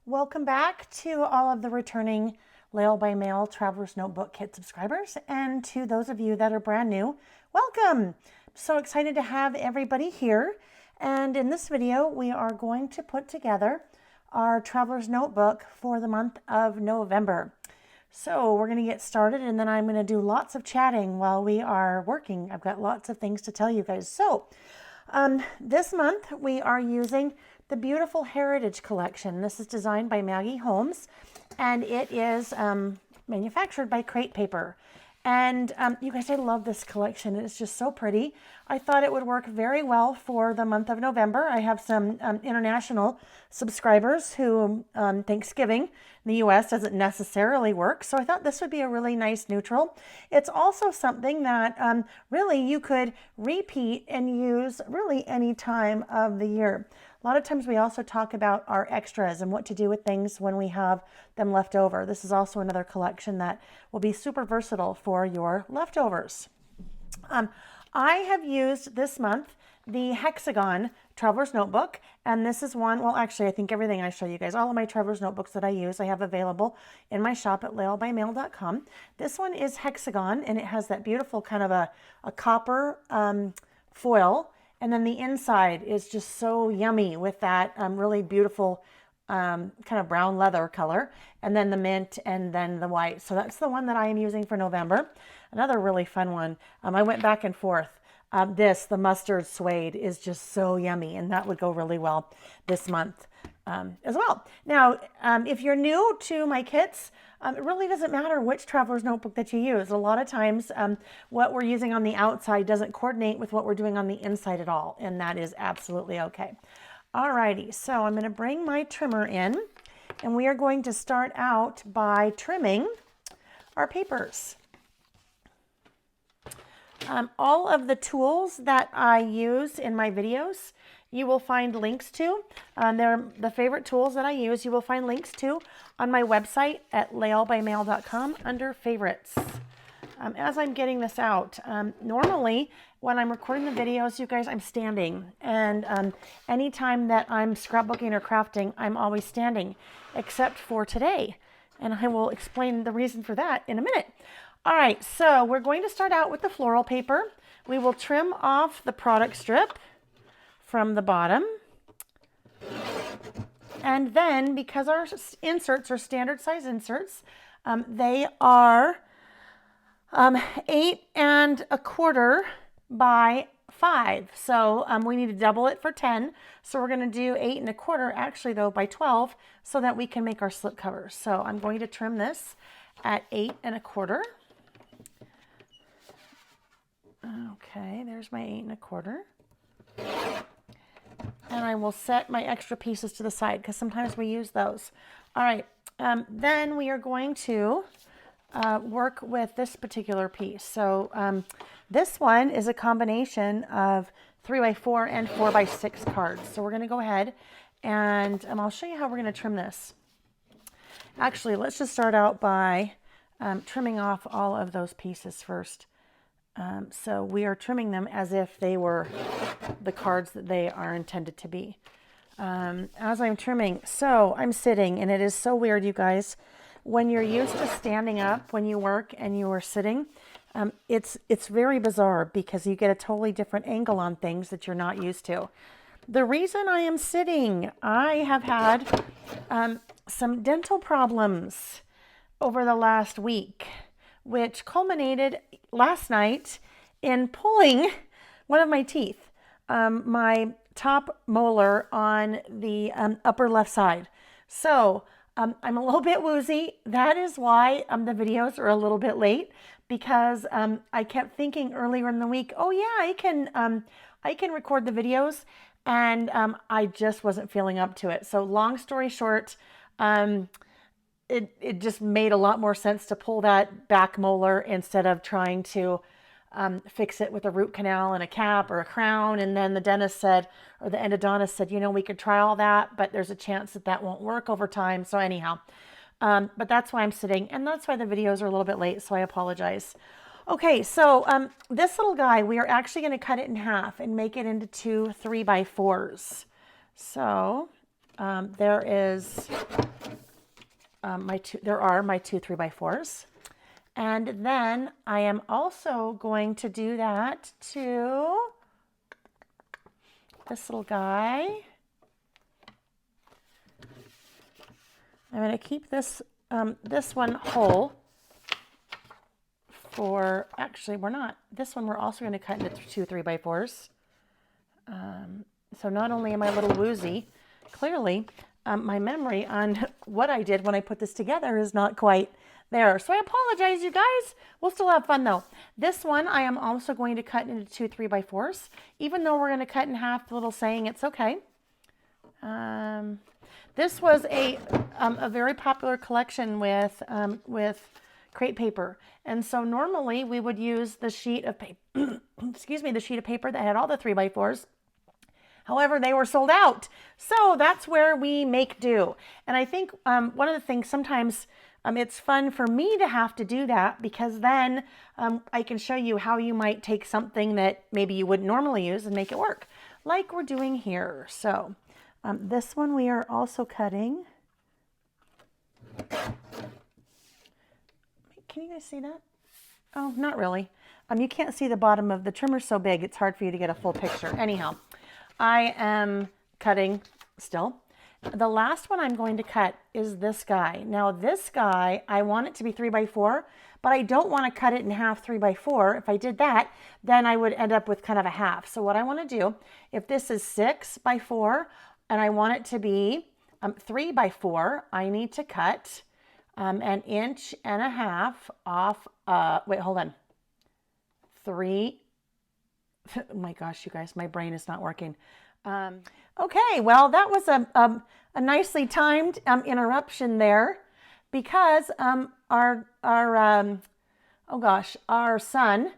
Welcome back to all of the returning Layle by Mail Traveler's Notebook Kit subscribers, and to those of you that are brand new, welcome! So excited to have everybody here, and in this video we are going to put together our Traveler's Notebook for the month of November. So we're going to get started, and then I'm going to do lots of chatting while we are working. I've got lots of things to tell you guys. So this month we are using the beautiful Heritage collection. This is designed by Maggie Holmes, and it is manufactured by Crate Paper. And you guys, I love this collection. It's just so pretty. I thought it would work very well for the month of November. I have some international subscribers who Thanksgiving in the US doesn't necessarily work. So I thought this would be a really nice neutral. It's also something that really you could repeat and use really any time of the year. A lot of times we also talk about our extras and what to do with things when we have them left over. This is also another collection that will be super versatile for your leftovers. I have used this month the Hexagon Traveler's Notebook, and this is one, well actually I think everything I show you guys, all of my Traveler's Notebooks that I use, I have available in my shop at laylebymail.com. This one is Hexagon, and it has that beautiful kind of a copper foil. And then the inside is just so yummy with that really beautiful kind of brown leather color. And then the mint and then the white. So that's the one that I am using for November. Another really fun one. I went back and forth. The mustard suede is just so yummy. And that would go really well this month as well. Now, if you're new to my kits, it really doesn't matter which Traveler's Notebook that you use. A lot of times what we're using on the outside doesn't coordinate with what we're doing on the inside at all, and that is absolutely okay. Alrighty, so I'm going to bring my trimmer in, and we are going to start out by trimming our papers. All of the tools that I use in my videos, you will find links to. They're the favorite tools that I use. You will find links to on my website at laylebymail.com under favorites. As I'm getting this out, normally when I'm recording the videos, you guys, I'm standing. And anytime that I'm scrapbooking or crafting, I'm always standing, except for today. And I will explain the reason for that in a minute. All right, so we're going to start out with the floral paper. We will trim off the product strip from the bottom. And then, because our inserts are standard size inserts, they are 8 1/4 by 5. So we need to double it for 10. So we're going to do 8 1/4, actually though, by 12, so that we can make our slip covers. So I'm going to trim this at 8 1/4. Okay, there's my 8 1/4. And I will set my extra pieces to the side because sometimes we use those. All right, then we are going to work with this particular piece. So this one is a combination of 3x4 and 4x6 cards. So we're going to go ahead and I'll show you how we're going to trim this. Actually, let's just start out by trimming off all of those pieces first. So we are trimming them as if they were the cards that they are intended to be. As I'm trimming, so I'm sitting, and it is so weird, you guys. When you're used to standing up when you work and you are sitting, it's very bizarre because you get a totally different angle on things that you're not used to. The reason I am sitting, I have had some dental problems over the last week, which culminated last night in pulling one of my teeth, my top molar on the upper left side. So I'm a little bit woozy. That is why the videos are a little bit late, because I kept thinking earlier in the week, oh yeah, I can record the videos, and I just wasn't feeling up to it. So long story short, it just made a lot more sense to pull that back molar instead of trying to fix it with a root canal and a cap or a crown. And then the dentist said, or the endodontist said, you know, we could try all that, but there's a chance that that won't work over time. So anyhow, but that's why I'm sitting, and that's why the videos are a little bit late. So I apologize. Okay, so this little guy, we are actually going to cut it in half and make it into two 3x4s. So there are my two 3x4s. And then I am also going to do that to this little guy. I'm going to keep this one whole for, actually we're not, this one we're also going to cut into two 3x4s. So not only am I a little woozy, clearly my memory on what I did when I put this together is not quite there. So I apologize, you guys. We'll still have fun though. This one I am also going to cut into two 3x4s, even though we're going to cut in half the little saying it's okay. This was a very popular collection with crepe paper. And so normally we would use the sheet of paper, excuse me, the sheet of paper that had all the 3x4s. However, they were sold out. So that's where we make do. And I think one of the things sometimes it's fun for me to have to do that, because then I can show you how you might take something that maybe you wouldn't normally use and make it work, like we're doing here. So this one we are also cutting. Can you guys see that? Oh, not really. You can't see the bottom of the trimmer so big, it's hard for you to get a full picture. Anyhow, I am cutting still. The last one I'm going to cut is this guy. Now this guy, I want it to be 3x4, but I don't want to cut it in half 3x4. If I did that, then I would end up with kind of a half. So what I want to do, if this is 6x4 and I want it to be 3x4, I need to cut 1.5 inches off, wait, hold on. 3, oh my gosh, you guys, my brain is not working. Okay, well, that was a nicely timed interruption there, because our son,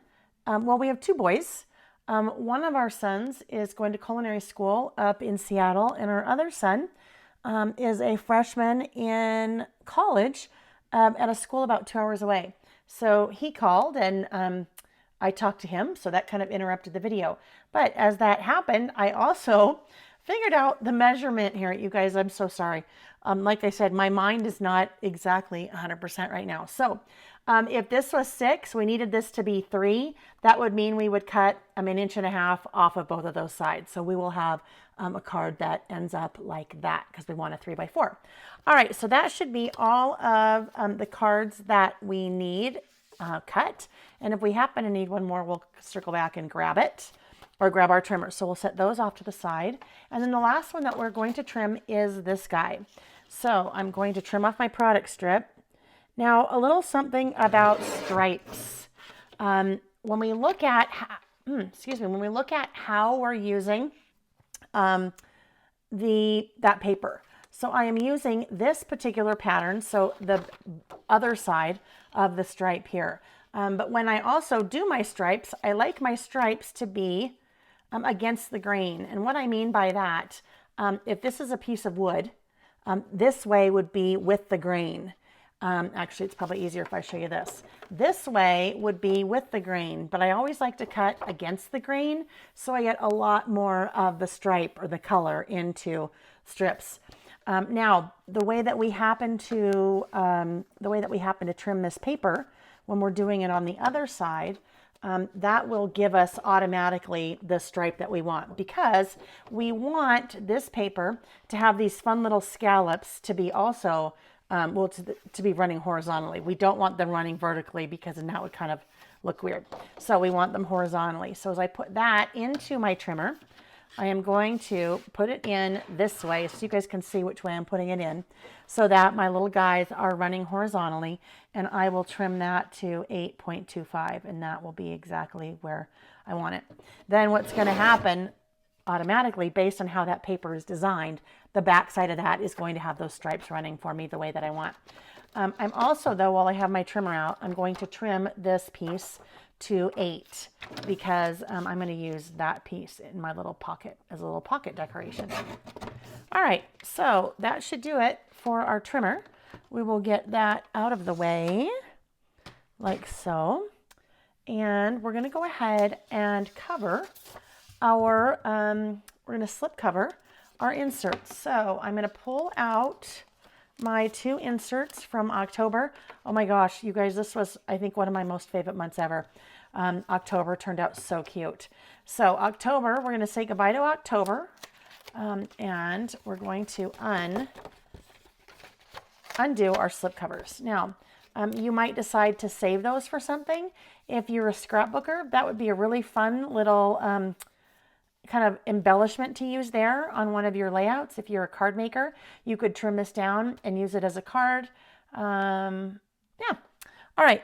well, we have two boys. One of our sons is going to culinary school up in Seattle, and our other son is a freshman in college at a school about 2 hours away. So he called and I talked to him, so that kind of interrupted the video. But as that happened, I also figured out the measurement here. You guys, I'm so sorry. Like I said, my mind is not exactly 100% right now. So if this was 6, we needed this to be 3. That would mean we would cut 1.5 inches off of both of those sides. So we will have a card that ends up like that, because we want a 3x4. All right, so that should be all of the cards that we need cut. And if we happen to need one more, we'll circle back and grab it, or grab our trimmer. So we'll set those off to the side. And then the last one that we're going to trim is this guy. So I'm going to trim off my product strip. Now, a little something about stripes. When we look at, when we look at how we're using that paper. So I am using this particular pattern, so the other side of the stripe here. But when I also do my stripes, I like my stripes to be against the grain. And what I mean by that, if this is a piece of wood, this way would be with the grain. Actually, it's probably easier if I show you this. This way would be with the grain, but I always like to cut against the grain, so I get a lot more of the stripe or the color into strips. Now, the way that we happen to trim this paper when we're doing it on the other side, that will give us automatically the stripe that we want, because we want this paper to have these fun little scallops to be also to be running horizontally. We don't want them running vertically, because then that would kind of look weird. So we want them horizontally. So as I put that into my trimmer, I am going to put it in this way so you guys can see which way I'm putting it in, so that my little guys are running horizontally, and I will trim that to 8.25, and that will be exactly where I want it. Then what's going to happen automatically, based on how that paper is designed, the back side of that is going to have those stripes running for me the way that I want. I'm also, though, while I have my trimmer out, I'm going to trim this piece to 8, because I'm going to use that piece in my little pocket as a little pocket decoration. All right, so that should do it for our trimmer. We will get that out of the way like so, and we're going to go ahead and cover our we're going to slip cover our inserts. So I'm going to pull out my 2 inserts from October. Oh my gosh, you guys, this was, I think, one of my most favorite months ever. October turned out so cute. So October, we're going to say goodbye to October. And we're going to undo our slip covers. Now, you might decide to save those for something. If you're a scrapbooker, that would be a really fun little kind of embellishment to use there on one of your layouts. If you're a card maker, you could trim this down and use it as a card. Yeah. All right.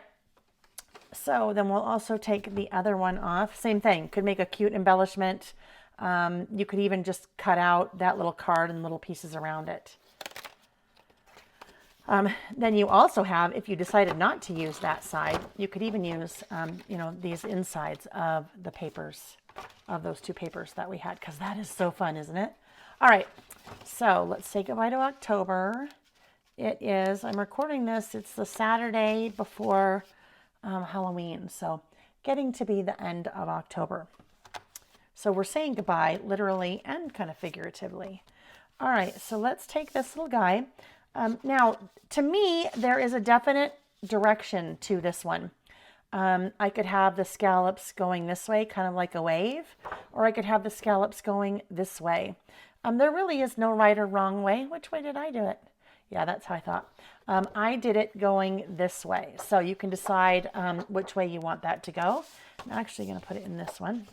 So then we'll also take the other one off. Same thing. Could make a cute embellishment. You could even just cut out that little card and little pieces around it. Then you also have, if you decided not to use that side, you could even use, you know, these insides of the papers, of those 2 papers that we had, because that is so fun, isn't it? All right, so let's say goodbye to October. It is, I'm recording this, it's the Saturday before Halloween, so getting to be the end of October. So we're saying goodbye, literally and kind of figuratively. All right, so let's take this little guy. Now, to me, there is a definite direction to this one. I could have the scallops going this way, kind of like a wave, or I could have the scallops going this way. There really is no right or wrong way. Which way did I do it? Yeah, that's how I thought. I did it going this way. So you can decide which way you want that to go. I'm actually going to put it in this one.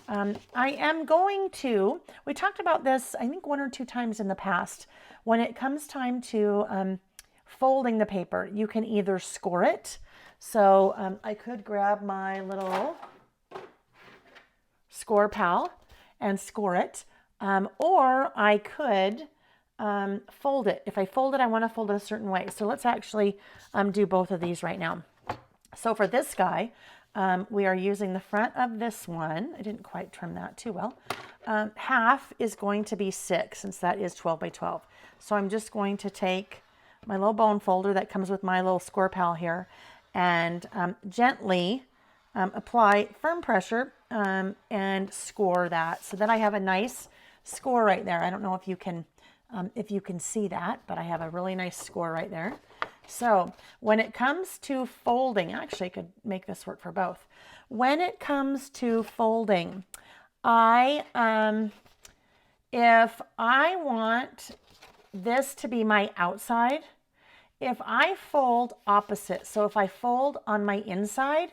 I am going to, we talked about this, I think 1 or 2 times in the past. When it comes time to folding the paper, you can either score it. So I could grab my little score pal and score it. Or I could fold it. If I fold it, I want to fold it a certain way. So let's actually do both of these right now. So for this guy, we are using the front of this one. I didn't quite trim that too well. Half is going to be 6, since that is 12 by 12. So I'm just going to take my little bone folder that comes with my little score pal here and gently apply firm pressure and score that. So then I have a nice score right there. I don't know if you can see that, but I have a really nice score right there. So when it comes to folding, actually I could make this work for both. When it comes to folding, if I want this to be my outside, if I fold opposite, so if I fold on my inside,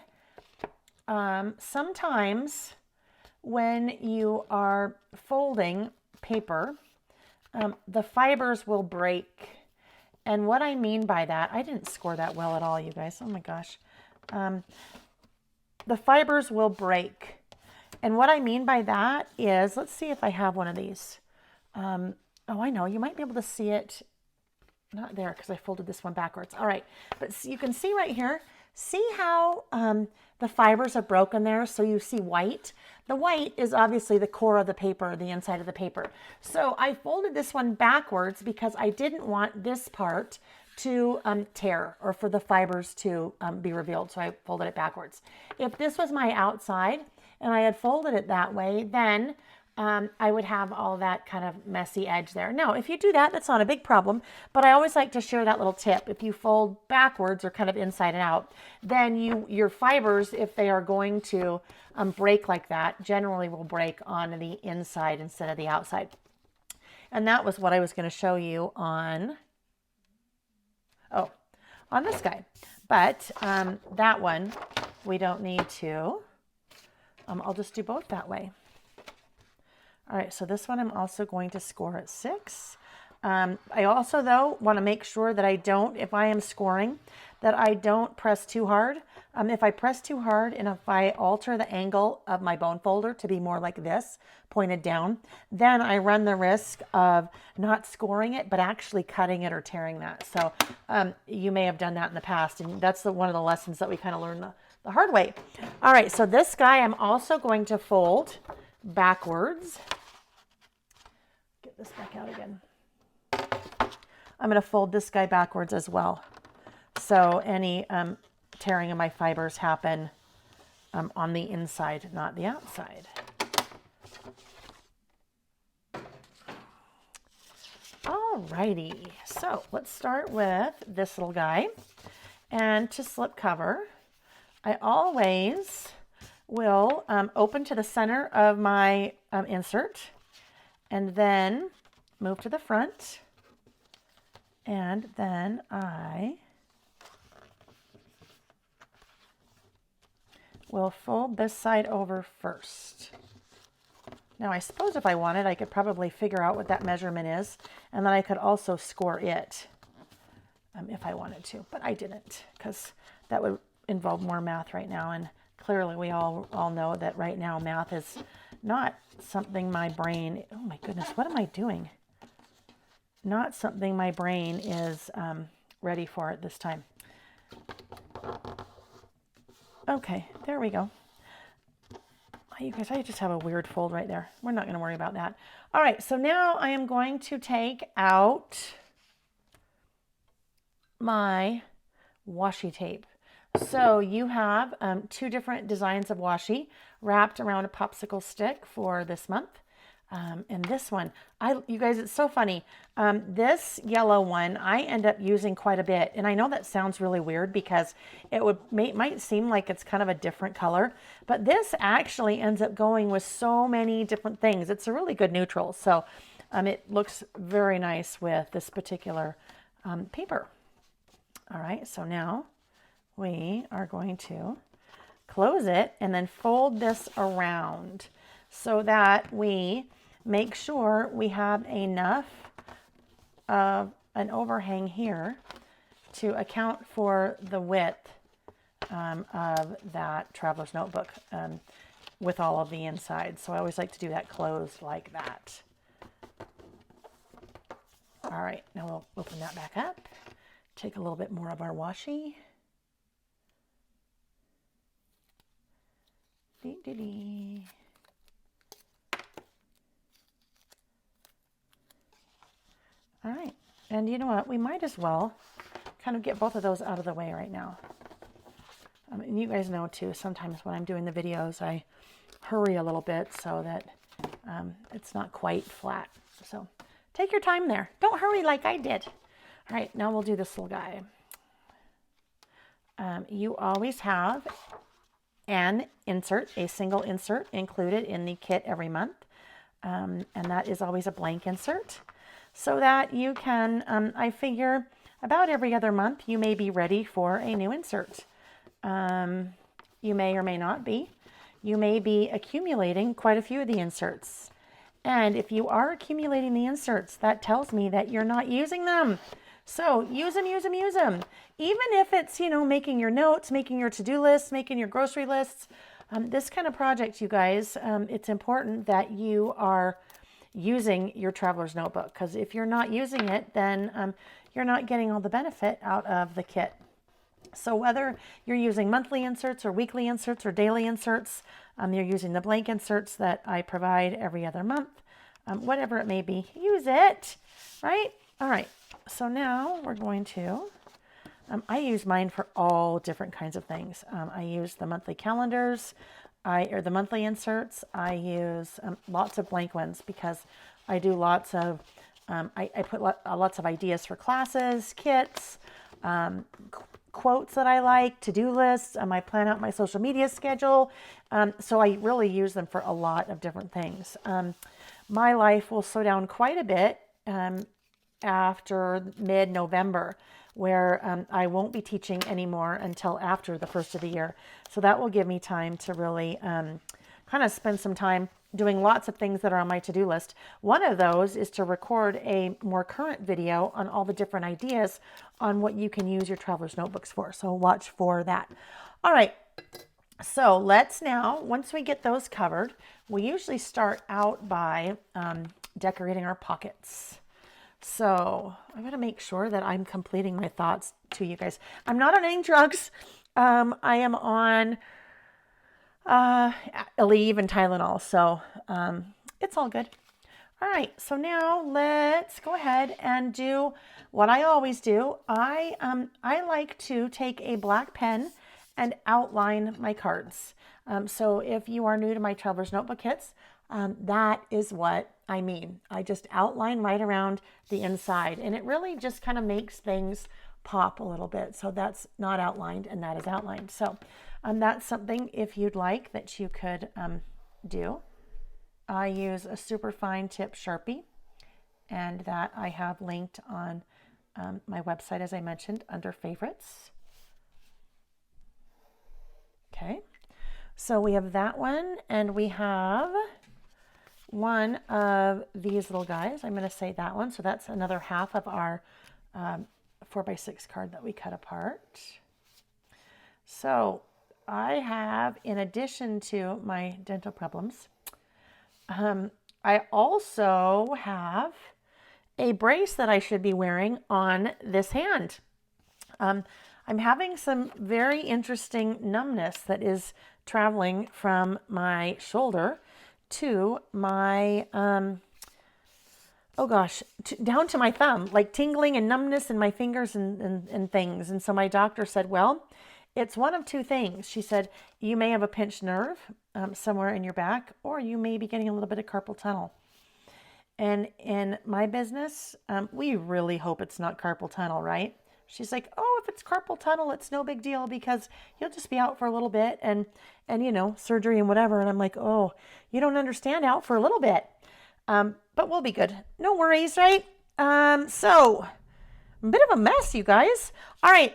sometimes when you are folding paper, the fibers will break. And what I mean by that, I didn't score that well at all, you guys. Oh my gosh. The fibers will break. And what I mean by that is, let's see if I have one of these. Oh, I know. You might be able to see it. Not there because I folded this one backwards. All right. But you can see right here, see how the fibers are broken there? So you see white. The white is obviously the core of the paper, the inside of the paper. So I folded this one backwards because I didn't want this part to tear or for the fibers to be revealed. So I folded it backwards. If this was my outside and I had folded it that way, then I would have all that kind of messy edge there. Now, if you do that, that's not a big problem, but I always like to share that little tip. If you fold backwards or kind of inside and out, then your fibers, if they are going to break like that, generally will break on the inside instead of the outside. And that was what I was going to show you on this guy. But that one, we don't need to. I'll just do both that way. All right, so this one I'm also going to score at 6. I also, though, want to make sure that I don't, if I am scoring, that I don't press too hard. If I press too hard and if I alter the angle of my bone folder to be more like this, pointed down, then I run the risk of not scoring it, but actually cutting it or tearing that. So you may have done that in the past, and that's one of the lessons that we kind of learned the hard way. All right, so this guy I'm also going to fold backwards. Get this back out again. I'm going to fold this guy backwards as well. So any tearing of my fibers happen on the inside, not the outside. Alrighty, so let's start with this little guy. And to slip cover, I always will open to the center of my insert and then move to the front. And then I will fold this side over first. Now I suppose if I wanted, I could probably figure out what that measurement is, and then I could also score it if I wanted to, but I didn't, because that would involve more math right now, and clearly we all know that right now math is not something my brain, oh my goodness, what am I doing? Not something my brain is ready for at this time. Okay, there we go. You guys, I just have a weird fold right there. We're not going to worry about that. All right, so now I am going to take out my washi tape. So you have two different designs of washi wrapped around a popsicle stick for this month. And this one, you guys, it's so funny. This yellow one, I end up using quite a bit. And I know that sounds really weird because it might seem like it's kind of a different color, but this actually ends up going with so many different things. It's a really good neutral. So it looks very nice with this particular paper. All right, so now we are going to close it and then fold this around so that we make sure we have enough of an overhang here to account for the width of that traveler's notebook with all of the inside. So I always like to do that closed like that. All right, now we'll open that back up. Take a little bit more of our washi. Dee-dee-dee. All right, and you know what? We might as well kind of get both of those out of the way right now. And you guys know too, sometimes when I'm doing the videos, I hurry a little bit so that it's not quite flat. So take your time there. Don't hurry like I did. All right, now we'll do this little guy. You always have an insert, a single insert included in the kit every month. And that is always a blank insert so that you can, I figure about every other month, you may be ready for a new insert. You may or may not be. You may be accumulating quite a few of the inserts. And if you are accumulating the inserts, that tells me that you're not using them. So use them, use them, use them. Even if it's, you know, making your notes, making your to-do lists, making your grocery lists, this kind of project, you guys, it's important that you are using your traveler's notebook, because if you're not using it, then you're not getting all the benefit out of the kit. So whether you're using monthly inserts or weekly inserts or daily inserts, you're using the blank inserts that I provide every other month, whatever it may be, use it, right? All right, so now we're going to, I use mine for all different kinds of things. I use the monthly calendars, or the monthly inserts. I use lots of blank ones because I do lots of, I put lots of ideas for classes, kits, quotes that I like, to-do lists. I plan out my social media schedule. So I really use them for a lot of different things. My life will slow down quite a bit after mid-November, where I won't be teaching anymore until after the first of the year. So that will give me time to really kind of spend some time doing lots of things that are on my to-do list. One of those is to record a more current video on all the different ideas on what you can use your traveler's notebooks for. So watch for that. All right. So let's now, once we get those covered, we usually start out by decorating our pockets. So I'm going to make sure that I'm completing my thoughts to you guys. I'm not on any drugs. I am on Aleve and Tylenol. So it's all good. All right. So now let's go ahead and do what I always do. I like to take a black pen and outline my cards. So if you are new to my Traveler's Notebook kits, That is what I mean. I just outline right around the inside, and it really just kind of makes things pop a little bit. So that's not outlined and that is outlined. So that's something, if you'd like, that you could do. I use a super fine tip Sharpie, and that I have linked on my website, as I mentioned, under favorites. Okay, so we have that one, and we have one of these little guys. I'm going to say that one. So that's another half of our 4x6 card that we cut apart. So I have, in addition to my dental problems, I also have a brace that I should be wearing on this hand. I'm having some very interesting numbness that is traveling from my shoulder to my, down to my thumb, like tingling and numbness in my fingers and things. And so my doctor said, well, it's one of two things. She said, you may have a pinched nerve somewhere in your back, or you may be getting a little bit of carpal tunnel. And in my business, we really hope it's not carpal tunnel, right? She's like, oh, if it's carpal tunnel, it's no big deal because you'll just be out for a little bit and you know, surgery and whatever. And I'm like, oh, you don't understand, out for a little bit. But we'll be good. No worries, right? So a bit of a mess, you guys. All right.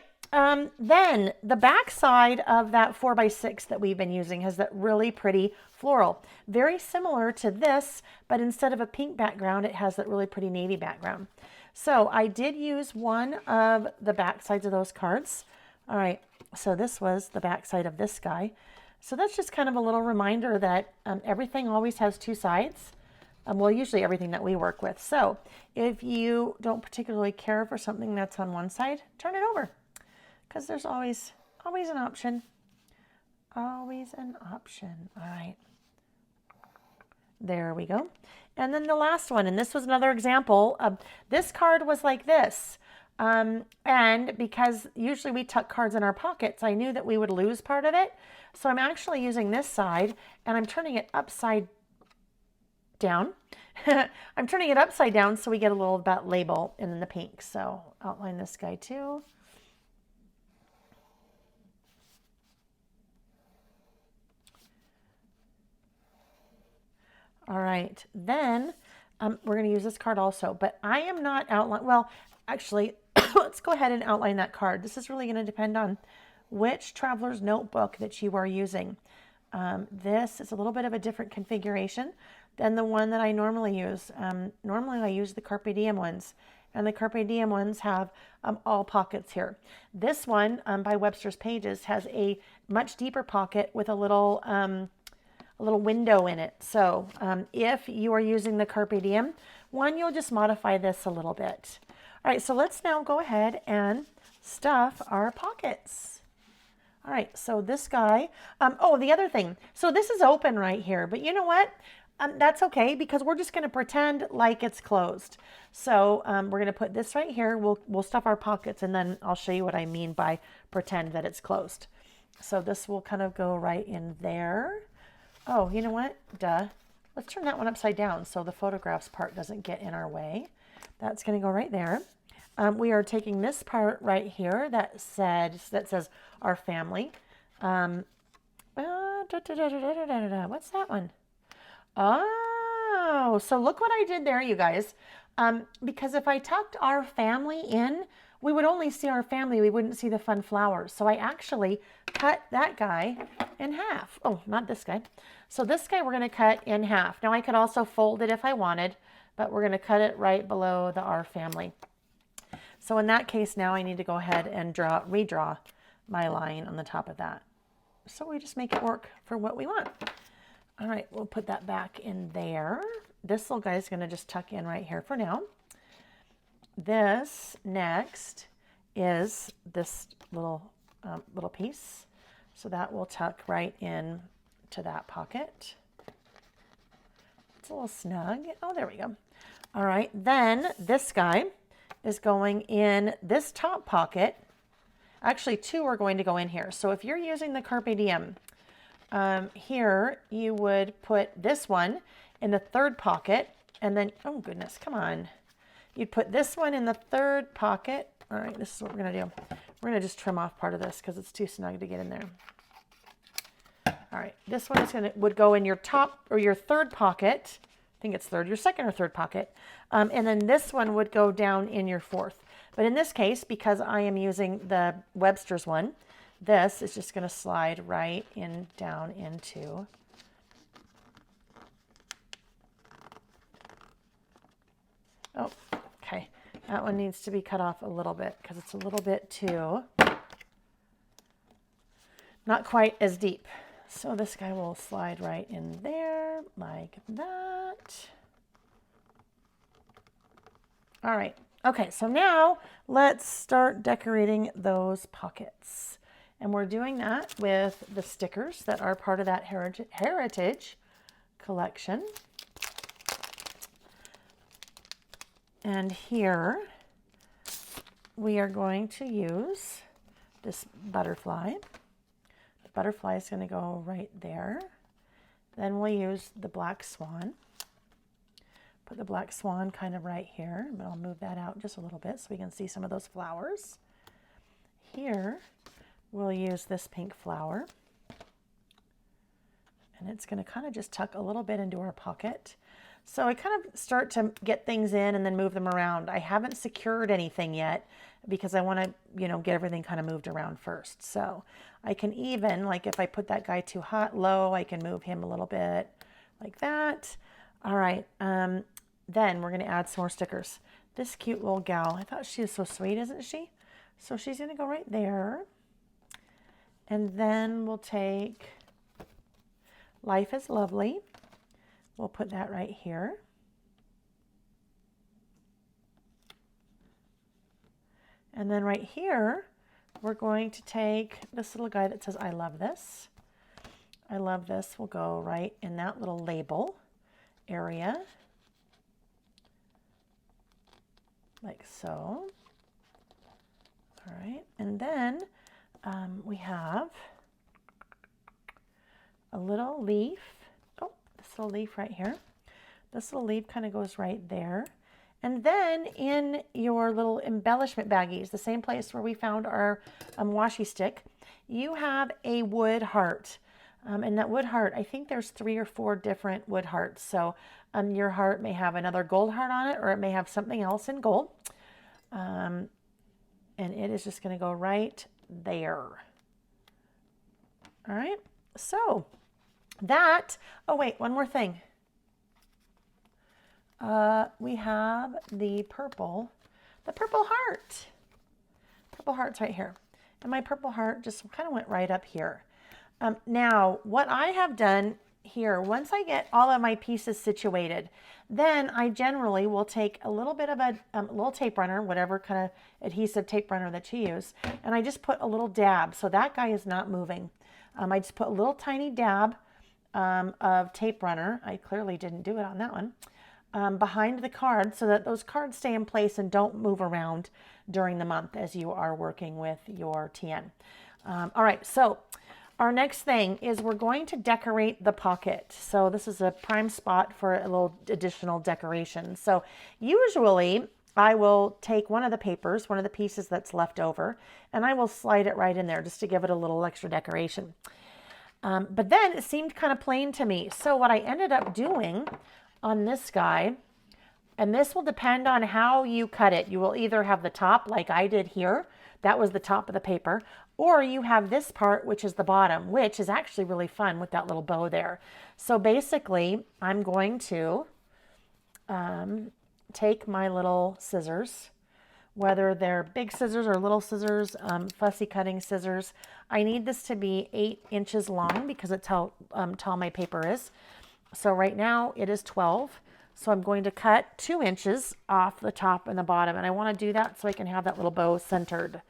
Then the back side of that 4x6 that we've been using has that really pretty floral. Very similar to this, but instead of a pink background, it has that really pretty navy background. So I did use one of the back sides of those cards. All right, so this was the back side of this guy. So that's just kind of a little reminder that everything always has two sides. Well, usually everything that we work with. So if you don't particularly care for something that's on one side, turn it over, because there's always an option. Always an option. All right. There we go. And then the last one, and this was another example of, this card was like this. And because usually we tuck cards in our pockets, I knew that we would lose part of it. So I'm actually using this side and I'm turning it upside down. I'm turning it upside down so we get a little of that label in the pink. So outline this guy too. All right, then we're going to use this card also, but I am not outlining. Well, actually, let's go ahead and outline that card. This is really going to depend on which traveler's notebook that you are using. This is a little bit of a different configuration than the one that I normally use. Normally I use the Carpe Diem ones, and the Carpe Diem ones have all pockets here. This one by Webster's Pages has a much deeper pocket with a little window in it. So if you are using the Carpe Diem one, you'll just modify this a little bit. All right, so let's now go ahead and stuff our pockets. All right, so this guy, oh, the other thing, so this is open right here, but you know what? That's okay, because we're just going to pretend like it's closed. So we're going to put this right here. We'll stuff our pockets, and then I'll show you what I mean by pretend that it's closed. So this will kind of go right in there. Oh, you know what? Duh. Let's turn that one upside down so the photographs part doesn't get in our way. That's going to go right there. We are taking this part right here that says our family. What's that one? Oh, so look what I did there, you guys. Because if I tucked our family in, we would only see our family. We wouldn't see the fun flowers. So I actually cut that guy in half. Oh, not this guy. So this guy we're going to cut in half. Now I could also fold it if I wanted, but we're going to cut it right below the our family. So in that case, now I need to go ahead and redraw my line on the top of that. So we just make it work for what we want. All right, we'll put that back in there. This little guy is going to just tuck in right here for now. This next is this little piece. So that will tuck right in to that pocket. It's a little snug. Oh, there we go. All right, then this guy is going in this top pocket. Actually, two are going to go in here. So if you're using the Carpe Diem, here you would put this one in the third pocket, and then, oh goodness, come on. You'd put this one in the third pocket. All right, this is what we're gonna do. We're gonna just trim off part of this because it's too snug to get in there. All right, this one would go in your top or your third pocket. I think it's third, your second or third pocket. And then this one would go down in your fourth. But in this case, because I am using the Webster's one, this is just gonna slide right in down into. Oh, okay. That one needs to be cut off a little bit because it's a little bit too, not quite as deep. So this guy will slide right in there like that. All right. Okay, so now let's start decorating those pockets. And we're doing that with the stickers that are part of that Heritage collection. And here we are going to use this butterfly. The butterfly is going to go right there. Then we'll use the black swan. Put the black swan kind of right here, but I'll move that out just a little bit so we can see some of those flowers. Here we'll use this pink flower. And it's going to kind of just tuck a little bit into our pocket. So I kind of start to get things in and then move them around. I haven't secured anything yet because I want to, get everything kind of moved around first. So I can even, like if I put that guy too low, I can move him a little bit like that. All right. Then we're going to add some more stickers. This cute little gal, I thought she was so sweet, isn't she? So she's going to go right there. And then we'll take Life is Lovely. We'll put that right here. And then right here, we're going to take this little guy that says, I love this. I love this will go right in that little label area. Like so. All right, and then we have a little leaf. Oh, this little leaf right here. This little leaf kind of goes right there. And then in your little embellishment baggies, the same place where we found our washi stick, you have a wood heart. And that wood heart, I think there's 3 or 4 different wood hearts. So your heart may have another gold heart on it, or it may have something else in gold. And it is just going to go right there. All right. So that, oh wait, one more thing. We have the purple heart. Purple heart's right here. And my purple heart just kind of went right up here. Now, what I have done here, once I get all of my pieces situated, then I generally will take a little bit of a little tape runner, whatever kind of adhesive tape runner that you use, and I just put a little dab. So that guy is not moving. I just put a little tiny dab of tape runner. I clearly didn't do it on that one. Behind the card so that those cards stay in place and don't move around during the month as you are working with your TN. All right, so our next thing is we're going to decorate the pocket. So this is a prime spot for a little additional decoration. So usually I will take one of the papers, one of the pieces that's left over, and I will slide it right in there just to give it a little extra decoration. But then it seemed kind of plain to me. So what I ended up doing on this guy, and this will depend on how you cut it. You will either have the top like I did here, that was the top of the paper, or you have this part, which is the bottom, which is actually really fun with that little bow there. So basically, I'm going to take my little scissors, whether they're big scissors or little scissors, fussy cutting scissors. I need this to be 8 inches long because it's how tall my paper is. So right now it is 12. So I'm going to cut 2 inches off the top and the bottom. And I want to do that so I can have that little bow centered.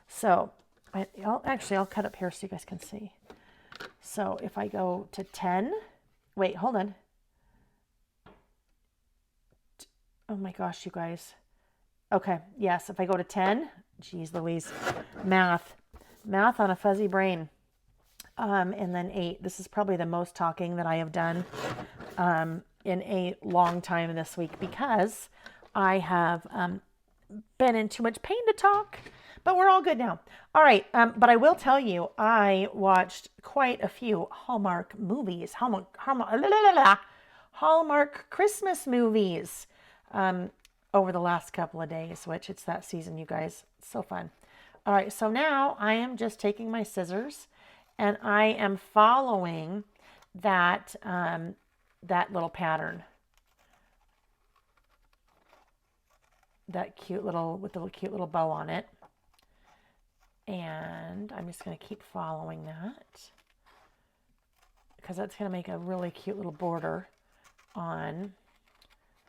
So I'll cut up here so you guys can see. So if I go to 10, wait, hold on. Oh my gosh, you guys. Okay, yes, if I go to 10, geez Louise, math on a fuzzy brain. and then 8. This is probably the most talking that I have done in a long time this week because I have been in too much pain to talk, but we're all good now. All right, but I will tell you, I watched quite a few Hallmark movies, Hallmark Christmas movies over the last couple of days, which it's that season, you guys. It's so fun. All right, so now I am just taking my scissors and I am following that, that little pattern. That cute little, with the cute little bow on it. And I'm just going to keep following that because that's going to make a really cute little border on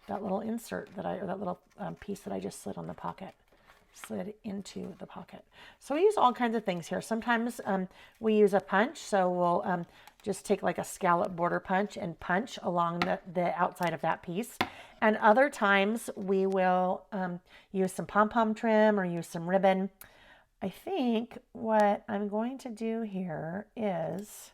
that little insert that or that little piece that I just slid on the pocket, slid into the pocket. So we use all kinds of things here. Sometimes we use a punch. So we'll just take like a scallop border punch and punch along the outside of that piece. And other times we will use some pom-pom trim or use some ribbon. I think what I'm going to do here is,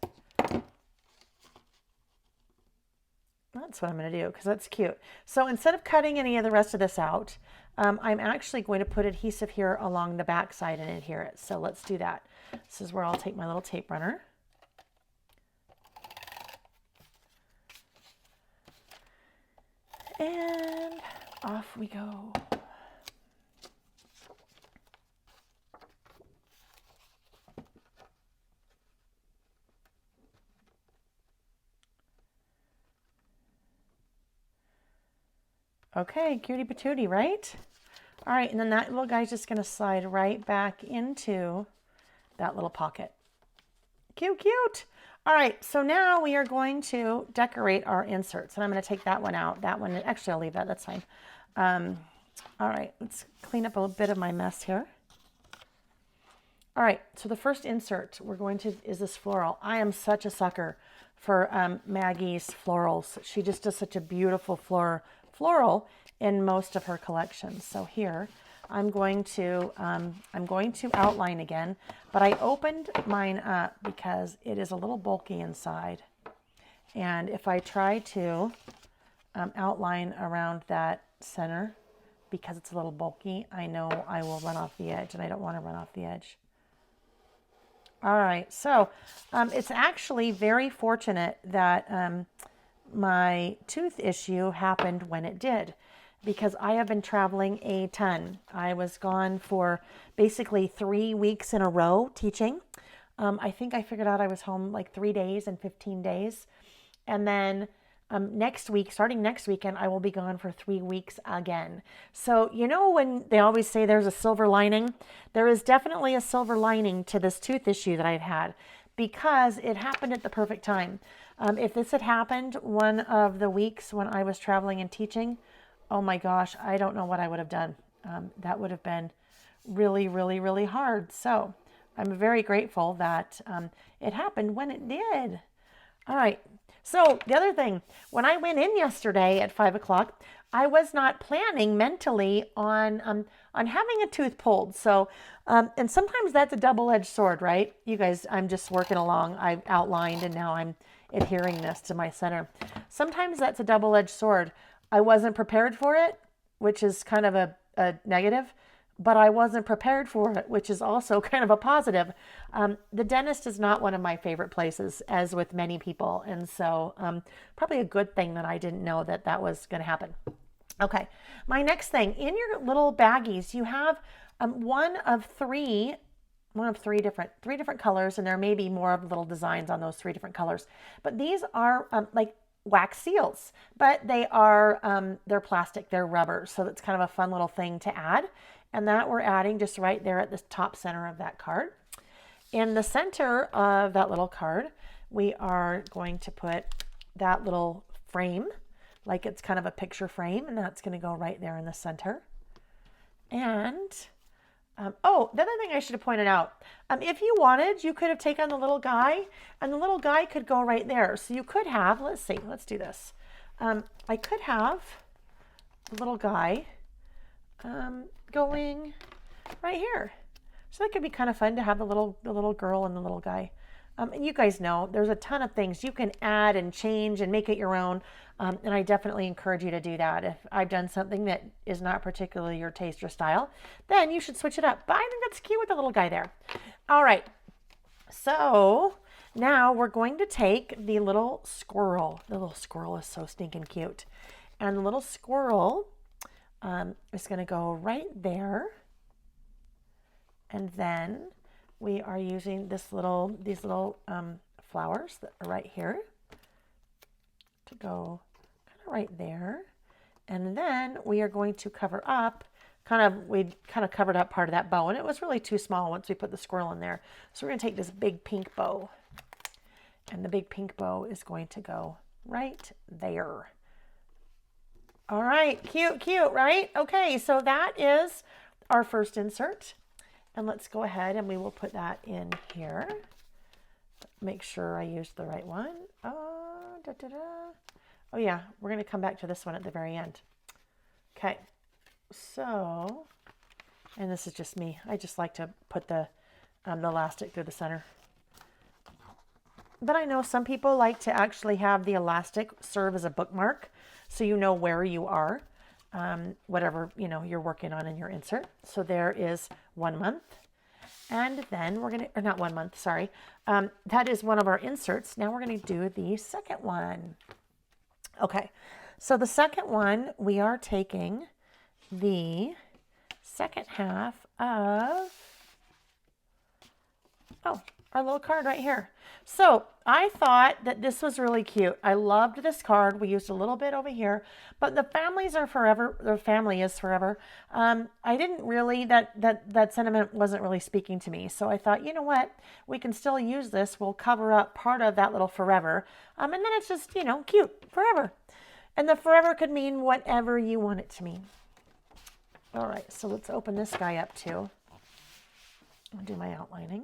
that's what I'm going to do because that's cute. So instead of cutting any of the rest of this out, I'm actually going to put adhesive here along the back side and adhere it. So let's do that. This is where I'll take my little tape runner. And off we go. Okay, cutie patootie, right? All right, and then that little guy's just gonna slide right back into that little pocket. Cute, cute. All right, so now we are going to decorate our inserts. And I'm gonna take that one out. That one, actually I'll leave that, that's fine. All right, let's clean up a little bit of my mess here. All right, so the first insert we're going to is this floral. I am such a sucker for Maggie's florals. She just does such a beautiful floral in most of her collections. So here I'm going to outline again, but I opened mine up because it is a little bulky inside. And if I try to outline around that center, because it's a little bulky, I know I will run off the edge and I don't want to run off the edge. All right, so it's actually very fortunate that my tooth issue happened when it did, because I have been traveling a ton. I was gone for basically 3 weeks in a row teaching. I think I figured out I was home like 3 days and 15 days. And then next week, starting next weekend, I will be gone for 3 weeks again. So, you know, when they always say there's a silver lining, there is definitely a silver lining to this tooth issue that I've had, because it happened at the perfect time. If this had happened one of the weeks when I was traveling and teaching, oh my gosh, I don't know what I would have done. That would have been really, really, really hard. So I'm very grateful that it happened when it did. All right. So the other thing, when I went in yesterday at 5 o'clock, I was not planning mentally on having a tooth pulled. So, and sometimes that's a double-edged sword, right? You guys, I'm just working along. I've outlined and now I'm adhering this to my center. Sometimes that's a double-edged sword. I wasn't prepared for it, which is kind of a negative, but I wasn't prepared for it, which is also kind of a positive. The dentist is not one of my favorite places, as with many people. And so probably a good thing that I didn't know that that was going to happen. Okay, my next thing, in your little baggies, you have one of three different colors, and there may be more of little designs on those 3 different colors. But these are like wax seals, but they are they're plastic, they're rubber, so that's kind of a fun little thing to add. And that we're adding just right there at the top center of that card. In the center of that little card, we are going to put that little frame, like it's kind of a picture frame, and that's going to go right there in the center. And oh, the other thing I should have pointed out, if you wanted, you could have taken the little guy, and the little guy could go right there. So you could have, let's see, let's do this. I could have the little guy going right here. So that could be kind of fun to have the little girl and the little guy And you guys know there's a ton of things you can add and change and make it your own. And I definitely encourage you to do that. If I've done something that is not particularly your taste or style, then you should switch it up. But I think that's cute with the little guy there. All right. So now we're going to take the little squirrel. The little squirrel is so stinking cute. And the little squirrel is going to go right there. And then we are using these little flowers that are right here to go kind of right there. And then we are going to cover up, we kind of covered up part of that bow, and it was really too small once we put the squirrel in there. So we're going to take this big pink bow, and the big pink bow is going to go right there. All right, cute, right? Okay, so that is our first insert. And let's go ahead and we will put that in here. Make sure I used the right one. Oh yeah, we're going to come back to this one at the very end. Okay, so, and this is just me. I just like to put the elastic through the center. But I know some people like to actually have the elastic serve as a bookmark so you know where you are. Whatever you're working on in your insert. So there is 1 month, and then we're gonna, or not 1 month, sorry. That is one of our inserts. Now we're gonna do the second one. Okay, so the second one, we are taking the second half of, our little card right here. So I thought that this was really cute. I loved this card. We used a little bit over here, but the families are forever. The family is forever. I didn't really, that sentiment wasn't really speaking to me. So I thought, you know what? We can still use this. We'll cover up part of that little forever. And then it's just, cute, forever. And the forever could mean whatever you want it to mean. All right, so let's open this guy up too. I'll do my outlining.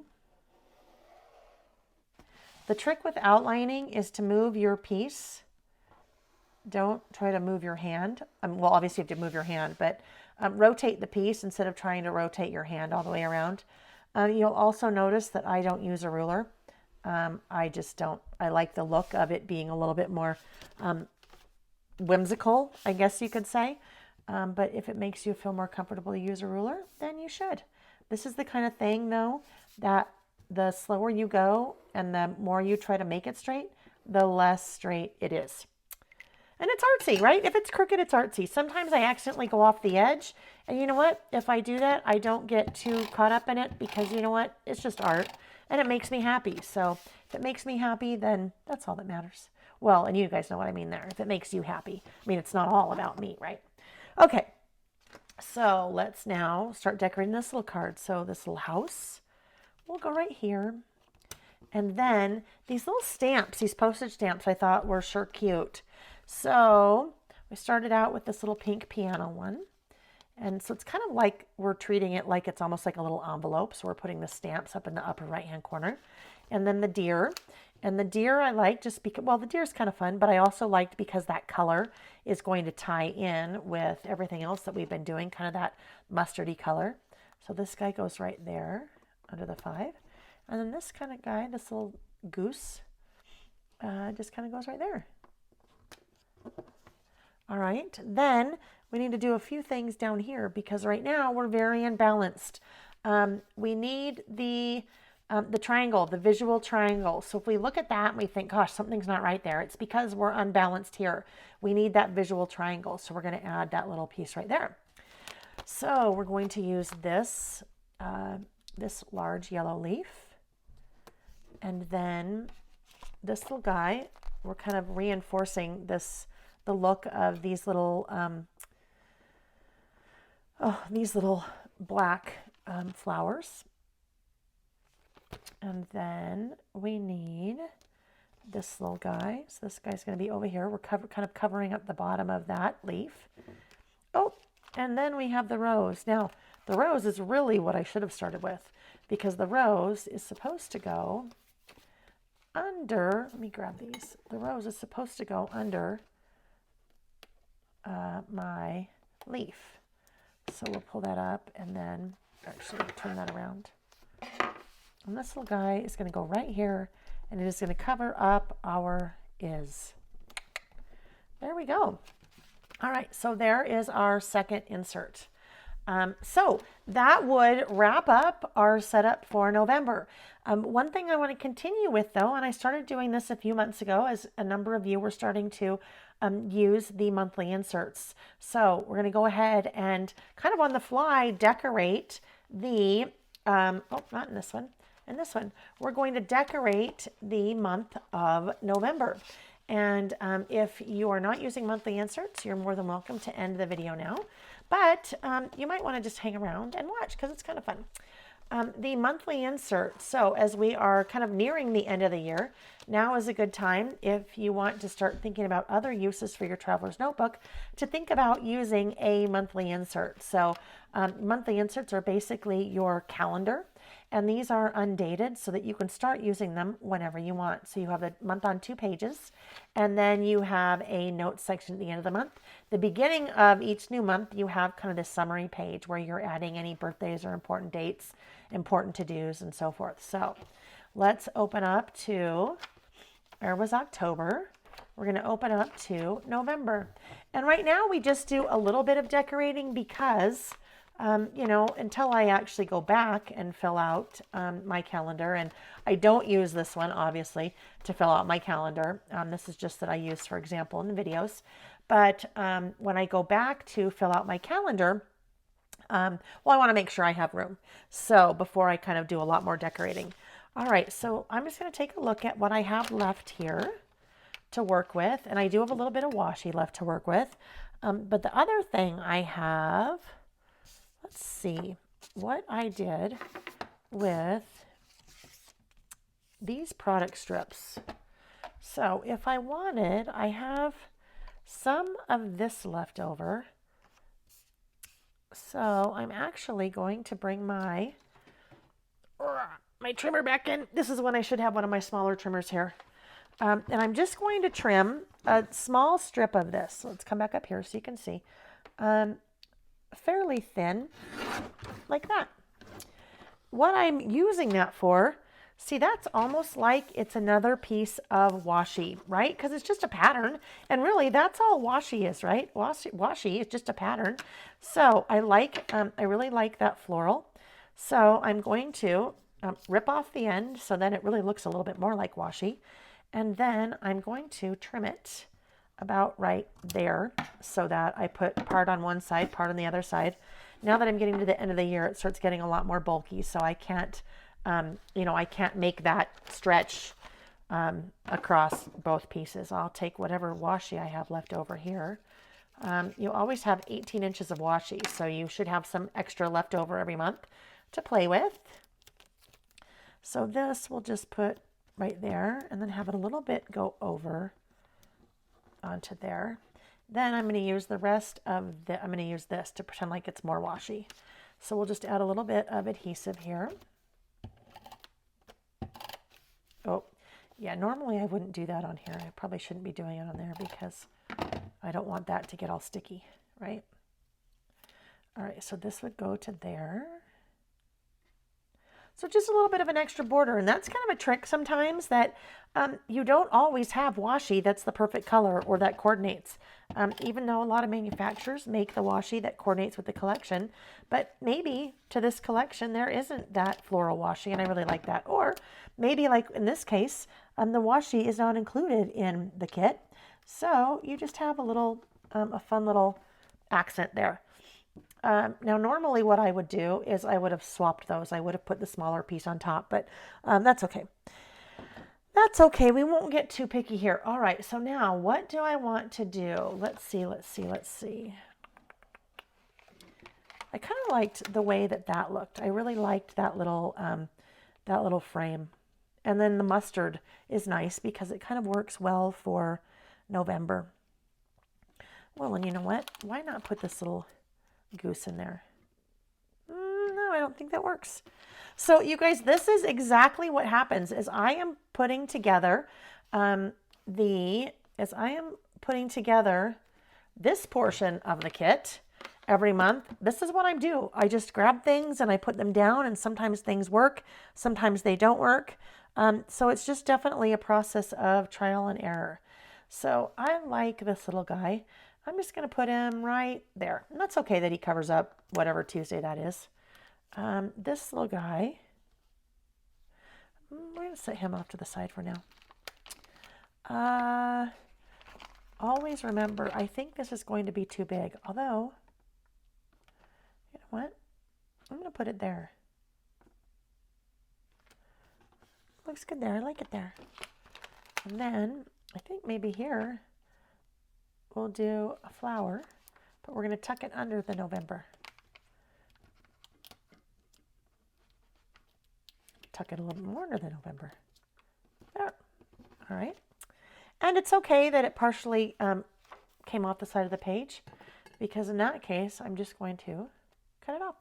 The trick with outlining is to move your piece. Don't try to move your hand. Well, obviously you have to move your hand, but rotate the piece instead of trying to rotate your hand all the way around. You'll also notice that I don't use a ruler. I just don't. I like the look of it being a little bit more whimsical, I guess you could say. But if it makes you feel more comfortable to use a ruler, then you should. This is the kind of thing, though, that the slower you go and the more you try to make it straight, the less straight it is. And it's artsy, right? If it's crooked, it's artsy. Sometimes I accidentally go off the edge. And you know what? If I do that, I don't get too caught up in it because you know what? It's just art and it makes me happy. So if it makes me happy, then that's all that matters. Well, and you guys know what I mean there. If it makes you happy. I mean, it's not all about me, right? Okay. So let's now start decorating this little card. So this little house. We'll go right here. And then these little stamps, these postage stamps, I thought were sure cute. So we started out with this little pink piano one. And so it's kind of like we're treating it like it's almost like a little envelope. So we're putting the stamps up in the upper right-hand corner. And then the deer. And the deer I like just because, well, the deer is kind of fun, but I also liked because that color is going to tie in with everything else that we've been doing, kind of that mustardy color. So this guy goes right there under the 5. And then this kind of guy, this little goose, just kind of goes right there. All right, then we need to do a few things down here because right now we're very imbalanced. We need the triangle, the visual triangle. So if we look at that and we think, gosh, something's not right there, it's because we're unbalanced here. We need that visual triangle. So we're going to add that little piece right there. So we're going to use this, this large yellow leaf. And then this little guy, we're kind of reinforcing this, the look of these little black flowers. And then we need this little guy. So this guy's going to be over here. We're kind of covering up the bottom of that leaf. Oh, and then we have the rose. Now, the rose is really what I should have started with because the rose is supposed to go under, let me grab these. The rose is supposed to go under my leaf. So we'll pull that up and then actually turn that around. And this little guy is going to go right here, and it is going to cover up our is. There we go. All right, so there is our second insert. So that would wrap up our setup for November. One thing I want to continue with though, and I started doing this a few months ago as a number of you were starting to use the monthly inserts. So we're going to go ahead and kind of on the fly decorate the, oh, not in this one, in this one. We're going to decorate the month of November. And if you are not using monthly inserts, you're more than welcome to end the video now. But you might want to just hang around and watch because it's kind of fun. The monthly insert. So as we are kind of nearing the end of the year, now is a good time if you want to start thinking about other uses for your traveler's notebook to think about using a monthly insert. So monthly inserts are basically your calendar. And these are undated so that you can start using them whenever you want. So you have the month on 2 pages, and then you have a notes section at the end of the month. The beginning of each new month, you have kind of this summary page where you're adding any birthdays or important dates, important to-dos, and so forth. So let's open up to, there was October. We're going to open up to November. And right now we just do a little bit of decorating because you know, until I actually go back and fill out my calendar, and I don't use this one obviously to fill out my calendar. This is just that I use, for example, in the videos. But when I go back to fill out my calendar, well, I want to make sure I have room. So before I kind of do a lot more decorating. All right, so I'm just going to take a look at what I have left here to work with. And I do have a little bit of washi left to work with. But the other thing I have, let's see what I did with these product strips. So if I wanted, I have some of this left over. So I'm actually going to bring my trimmer back in. This is when I should have one of my smaller trimmers here. And I'm just going to trim a small strip of this. So let's come back up here so you can see. Fairly thin, like that. What I'm using that for, see, that's almost like it's another piece of washi, right? Because it's just a pattern, and really that's all washi is, right? Washi is just a pattern. So I really like that floral. So I'm going to rip off the end so then it really looks a little bit more like washi, and then I'm going to trim it about right there so that I put part on one side, part on the other side. Now that I'm getting to the end of the year, it starts getting a lot more bulky, so I can't, you know, I can't make that stretch across both pieces. I'll take whatever washi I have left over here. You always have 18 inches of washi, so you should have some extra left over every month to play with. So this we'll just put right there and then have it a little bit go over onto there. Then I'm going to use the rest of I'm going to use this to pretend like it's more washi. So we'll just add a little bit of adhesive here. Oh, yeah, normally I wouldn't do that on here. I probably shouldn't be doing it on there because I don't want that to get all sticky, right? All right, so this would go to there. So just a little bit of an extra border, and that's kind of a trick sometimes that you don't always have washi that's the perfect color or that coordinates. Even though a lot of manufacturers make the washi that coordinates with the collection, but maybe to this collection there isn't that floral washi, and I really like that. Or maybe like in this case, the washi is not included in the kit, so you just have a little, a fun little accent there. Now, normally what I would do is I would have swapped those. I would have put the smaller piece on top, but that's okay. That's okay. We won't get too picky here. All right, so now what do I want to do? Let's see. I kind of liked the way that looked. I really liked that little frame. And then the mustard is nice because it kind of works well for November. Well, and you know what? Why not put this little goose in there? No, I don't think that works. So you guys, this is exactly what happens is I am putting together this portion of the kit, every month, this is what I do. I just grab things and I put them down, and sometimes things work, sometimes they don't work. So it's just definitely a process of trial and error. So I like this little guy. I'm just going to put him right there. And that's okay that he covers up whatever Tuesday that is. This little guy, we're going to set him off to the side for now. Always remember, I think this is going to be too big. Although, you know what? I'm going to put it there. Looks good there. I like it there. And then I think maybe here we'll do a flower, but we're going to tuck it under the November. Tuck it a little more under the November. There. All right. And it's okay that it partially came off the side of the page, because in that case, I'm just going to cut it off.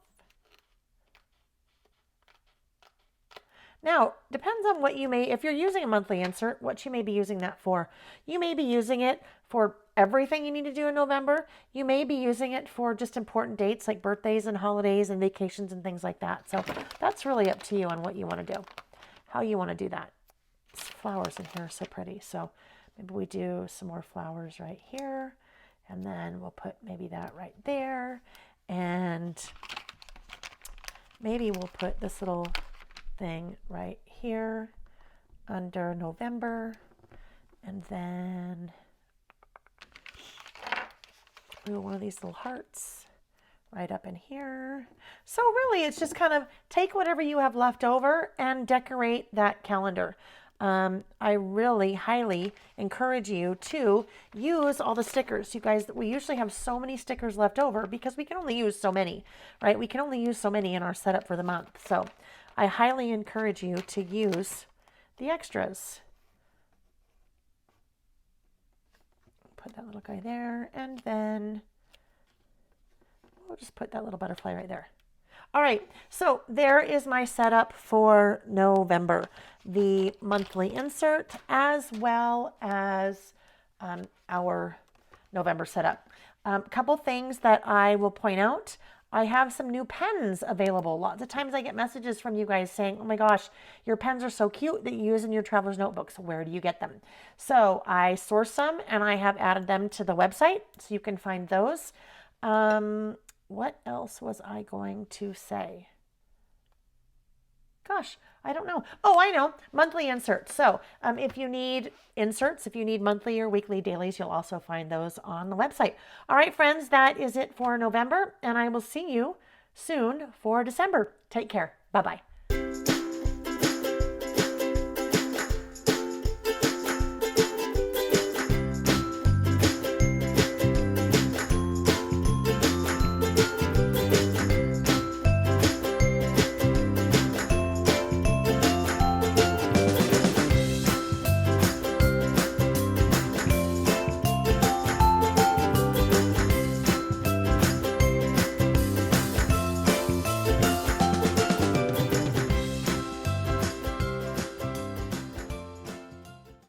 Now, depends on what you may, if you're using a monthly insert, what you may be using that for. You may be using it for everything you need to do in November. You may be using it for just important dates like birthdays and holidays and vacations and things like that. So that's really up to you on what you want to do, how you want to do that. These flowers in here are so pretty. So maybe we do some more flowers right here, and then we'll put maybe that right there. And maybe we'll put this little thing right here under November, and then one of these little hearts right up in here. So really it's just kind of take whatever you have left over and decorate that calendar. I really highly encourage you to use all the stickers. You guys, we usually have so many stickers left over because we can only use so many, right? We can only use so many in our setup for the month. So I highly encourage you to use the extras. Put that little guy there, and then we'll just put that little butterfly right there. All right, so there is my setup for November, the monthly insert as well as our November setup. Couple things that I will point out. I have some new pens available. Lots of times I get messages from you guys saying, oh my gosh, your pens are so cute that you use in your traveler's notebooks. Where do you get them? So I source them and I have added them to the website, so you can find those. What else was I going to say? Gosh, I don't know. Oh, I know. Monthly inserts. So if you need inserts, if you need monthly or weekly dailies, you'll also find those on the website. All right, friends, that is it for November, and I will see you soon for December. Take care. Bye-bye.